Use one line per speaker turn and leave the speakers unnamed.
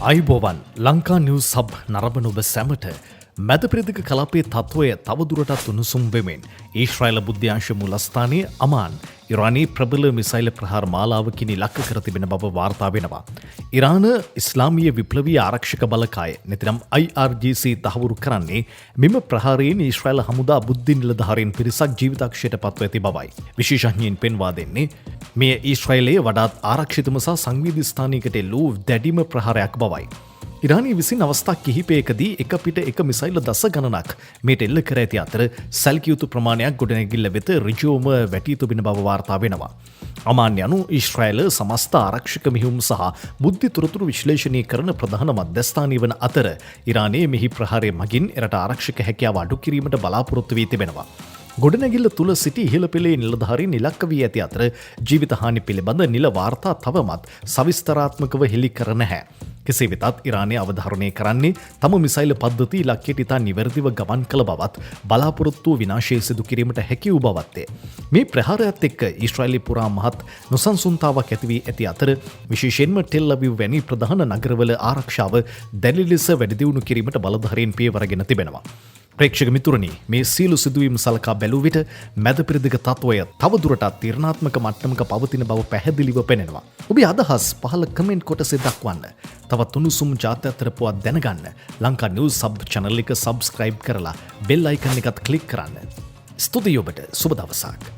අයිබෝවන් ලංකා නිවස් සබ් නරඹන ඔබ සැමට මැද පෙරදිග කලාපයේ තත්ත්වය තවදුරටත් උණුසුම් වෙමින් ඊශ්‍රායල බුද්ධ්‍යංශ මූලස්ථානයේ අමාන් ඉරානයේ ප්‍රබල මිසයිල් ප්‍රහාර මාලාවකින් ඉලක්ක කර තිබෙන බව වාර්තා වෙනවා. ඉරාන ඉස්ලාමීය විප්ලවීය ආරක්ෂක බලකාය නැතිනම් IRGC තහවුරු කරන්නේ මෙම ප්‍රහාරයෙන් ඊශ්‍රායල හමුදා බුද්ධි නිලධාරීන් පිරිසක් ජීවිතක්ෂයට පත්ව ඇති බවයි. විශේෂඥයින් පෙන්වා දෙන්නේ මෙය ඊශ්‍රායලයේ වඩාත් ආරක්ෂිතම සහ සංවේදී ස්ථානයකට එල්ලූ දැඩිම ප්‍රහාරයක් බවයි. ඉරානය විසින් අවස්ථා කිහිපයකදී එක පිට එක මිසයිල දස ගණනක් මේට එල්ල කර ඇති අතර සැලකියයුතු ප්‍රමාණයක් ගොඩනැගිල්ල වෙත ඍජුවම වැටී තිබෙන බව වාර්තා වෙනවා. අමාන් යනු ඊශ්‍රායල සමස්ත ආරක්ෂක මෙහෙයුම් සහ බුද්ධි තොරතුරු විශ්ලේෂණය කරන ප්‍රධාන මධ්‍යස්ථානය වන අතර ඉරානයේ මෙහි ප්‍රහාරය මගින් එරට ආරක්ෂක හැකියාව අඩු කිරීමට බලාපොරොත්තු වී තිබෙනවා. ගොඩනැගිල්ල තුළ සිටි ඉහළ පෙළේ නිලධාරීන් ඉලක්ක වී ඇති අතර ජීවිතහානි පිළිබඳ නිල වාර්තා තවමත් සවිස්තරාත්මකව හෙළි කර නැහැ. කෙසේ වෙතත් ඉරානය අවධාරණය කරන්නේ තම මිසයිල පද්ධති ඉලක්කයට ඉතා නිවැරදිව ගමන් කළ බවත් බලාපොරොත්තු විනාශය සිදු කිරීමට හැකි වූ බවත්තේ. මේ ප්‍රහාරයත් එක්ක ඊශ්‍රායලය පුරා මහත් නොසන්සුන්තාවක් ඇති වී ඇති අතර විශේෂයෙන්ම ටෙල් අවීව් වැනි ප්‍රධාන නගරවල ආරක්ෂාව දැඩි ලෙස වැඩි දියුණු කිරීමට බලධාරීන් පියවරගෙන තිබෙනවා. ප්‍රේක්ෂක මිතුරනි, මේ සියලු සිදුවීම් සලකා බැලූ විට මැද පෙරදිග තත්ත්වය තවදුරටත් තීරණාත්මක මට්ටමක පවතින බව පැහැදිලිව පෙනෙනවා. ඔබේ අදහස් පහළ කමෙන්ට් කොටසේ දක්වන්න. තවත් උණුසුම් ජාත්‍යන්තර පුවත් දැනගන්න ලංකා නිවුස් සබ් channel එක subscribe කරලා bell icon එකත් click කරන්න. ස්තුතියි ඔබට. සුබ දවසක්.